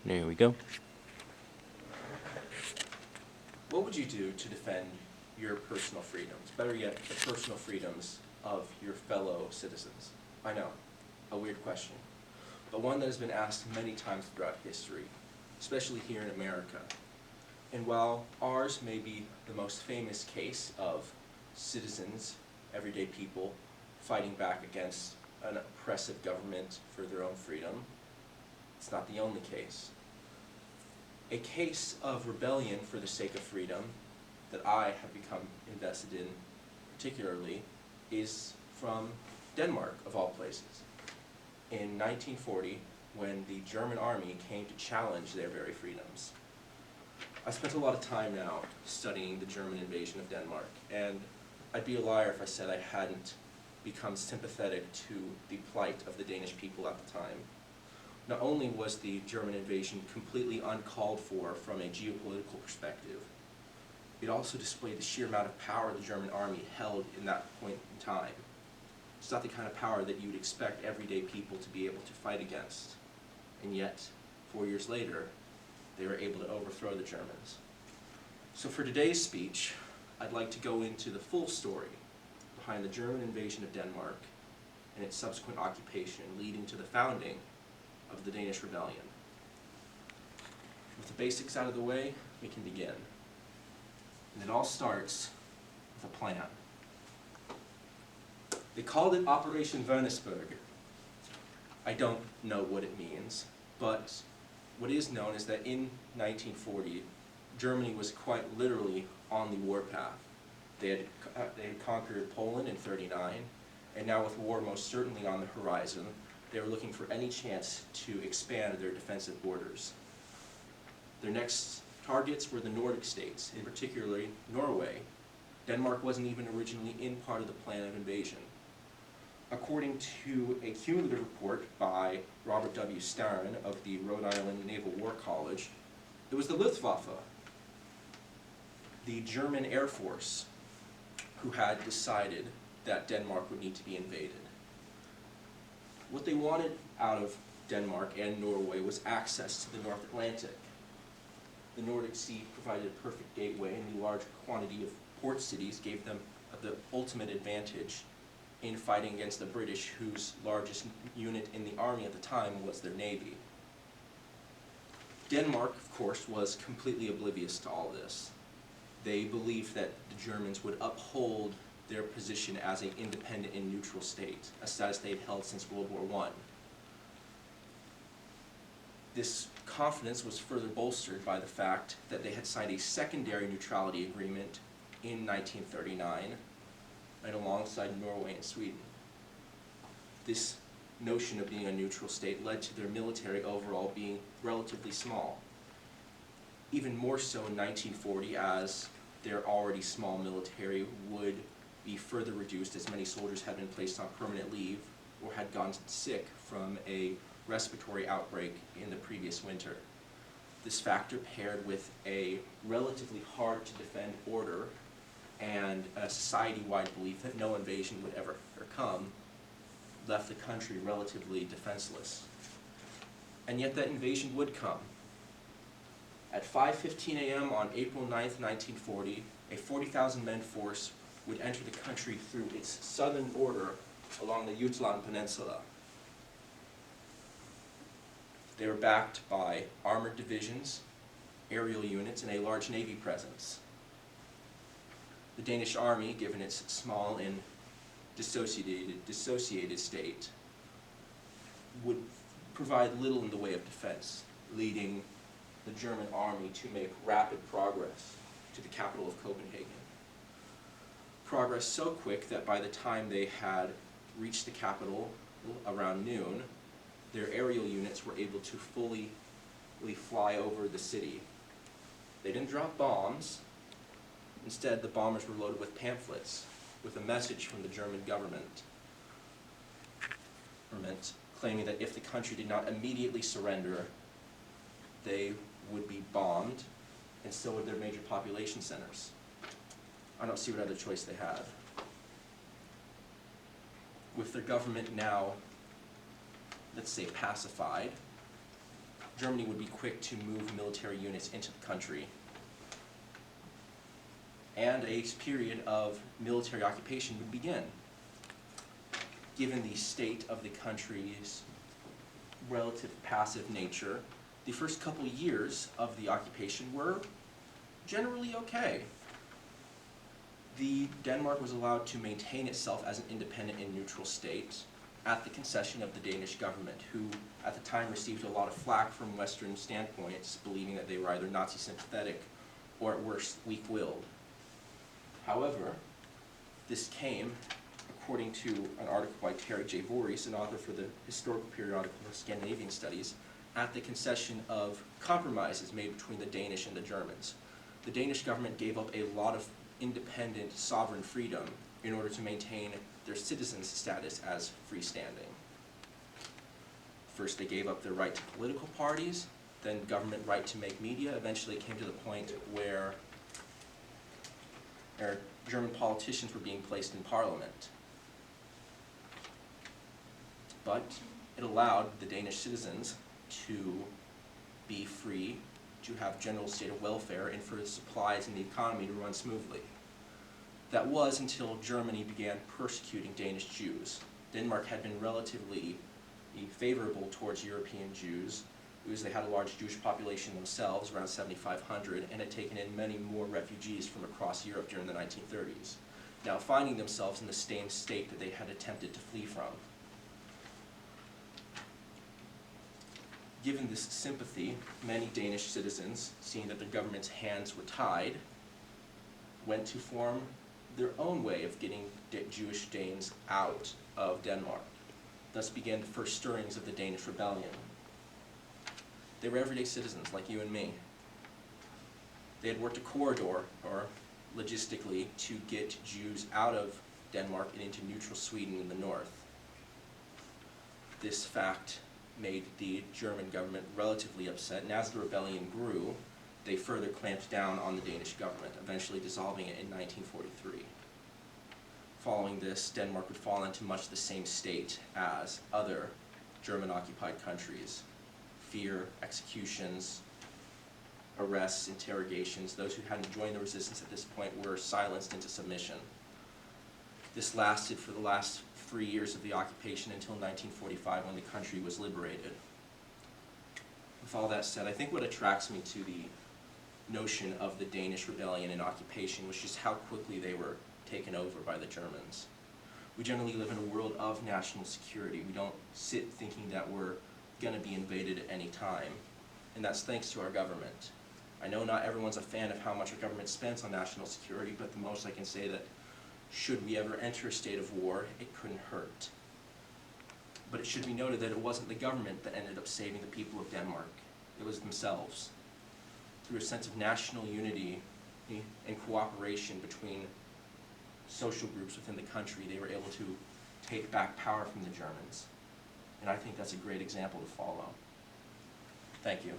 There we go. What would you do to defend your personal freedoms? Better yet, the personal freedoms of your fellow citizens? I know, a weird question, but one that has been asked many times throughout history, especially here in America. And while ours may be the most famous case of citizens, everyday people, fighting back against an oppressive government for their own freedom, it's not the only case. A case of rebellion for the sake of freedom that I have become invested in particularly is from Denmark, of all places. In 1940, when the German army came to challenge their very freedoms. I spent a lot of time now studying the German invasion of Denmark, and I'd be a liar if I said I hadn't become sympathetic to the plight of the Danish people at the time. Not only was the German invasion completely uncalled for from a geopolitical perspective, it also displayed the sheer amount of power the German army held in that point in time. It's not the kind of power that you'd expect everyday people to be able to fight against. And yet, 4 years later, they were able to overthrow the Germans. So for today's speech, I'd like to go into the full story behind the German invasion of Denmark and its subsequent occupation, leading to the founding of the Danish Rebellion. With the basics out of the way, we can begin. And it all starts with a plan. They called it Operation Wernesburg. I don't know what it means, but what is known is that in 1940, Germany was quite literally on the warpath. They had conquered Poland in '39, and now with war most certainly on the horizon, they were looking for any chance to expand their defensive borders. Their next targets were the Nordic states, in particular Norway. Denmark wasn't even originally in part of the plan of invasion. According to a cumulative report by Robert W. Starren of the Rhode Island Naval War College, it was the Luftwaffe, the German Air Force, who had decided that Denmark would need to be invaded. What they wanted out of Denmark and Norway was access to the North Atlantic. The Nordic Sea provided a perfect gateway, and the large quantity of port cities gave them the ultimate advantage in fighting against the British, whose largest unit in the army at the time was their navy. Denmark, of course, was completely oblivious to all this. They believed that the Germans would uphold their position as an independent and neutral state, a status they had held since World War I. This confidence was further bolstered by the fact that they had signed a secondary neutrality agreement in 1939, right alongside Norway and Sweden. This notion of being a neutral state led to their military overall being relatively small. Even more so in 1940, as their already small military would be further reduced as many soldiers had been placed on permanent leave or had gone sick from a respiratory outbreak in the previous winter. This factor, paired with a relatively hard to defend order and a society-wide belief that no invasion would ever come, left the country relatively defenseless. And yet that invasion would come. At 5:15 a.m. on April 9th, 1940, a 40,000-man force would enter the country through its southern border along the Jutland Peninsula. They were backed by armored divisions, aerial units, and a large Navy presence. The Danish army, given its small and dissociated state, would provide little in the way of defense, leading the German army to make rapid progress to the capital of Copenhagen. Progress so quick that by the time they had reached the capital around noon, their aerial units were able to fully fly over the city. They didn't drop bombs. Instead, the bombers were loaded with pamphlets with a message from the German government claiming that if the country did not immediately surrender, they would be bombed, and so would their major population centers. I don't see what other choice they had. With their government now, let's say, pacified, Germany would be quick to move military units into the country, and a period of military occupation would begin. Given the state of the country's relative passive nature, the first couple years of the occupation were generally okay. Denmark was allowed to maintain itself as an independent and neutral state at the concession of the Danish government, who at the time received a lot of flack from Western standpoints, believing that they were either Nazi sympathetic or at worst weak-willed. However, this came, according to an article by Terry J. Voorhees, an author for the historical periodical Scandinavian Studies, at the concession of compromises made between the Danish and the Germans. The Danish government gave up a lot of independent sovereign freedom in order to maintain their citizens' status as freestanding. First, they gave up their right to political parties, then government right to make media. Eventually it came to the point where German politicians were being placed in parliament. But it allowed the Danish citizens to be free, to have general state of welfare, and for the supplies and the economy to run smoothly. That was until Germany began persecuting Danish Jews. Denmark had been relatively favorable towards European Jews, because they had a large Jewish population themselves, around 7,500, and had taken in many more refugees from across Europe during the 1930s, now finding themselves in the same state that they had attempted to flee from. Given this sympathy, many Danish citizens, seeing that their government's hands were tied, went to form their own way of getting Jewish Danes out of Denmark. Thus began the first stirrings of the Danish Rebellion. They were everyday citizens like you and me. They had worked a corridor, or logistically, to get Jews out of Denmark and into neutral Sweden in the north. This fact made the German government relatively upset, and as the rebellion grew, they further clamped down on the Danish government, eventually dissolving it in 1943. Following this, Denmark would fall into much the same state as other German-occupied countries. Fear, executions, arrests, interrogations. Those who hadn't joined the resistance at this point were silenced into submission. This lasted for the last 3 years of the occupation until 1945, when the country was liberated. With all that said, I think what attracts me to the notion of the Danish rebellion and occupation was just how quickly they were taken over by the Germans. We generally live in a world of national security. We don't sit thinking that we're going to be invaded at any time, and that's thanks to our government. I know not everyone's a fan of how much our government spends on national security, but the most I can say that should we ever enter a state of war, it couldn't hurt. But it should be noted that it wasn't the government that ended up saving the people of Denmark. It was themselves. Through a sense of national unity and cooperation between social groups within the country, they were able to take back power from the Germans. And I think that's a great example to follow. Thank you.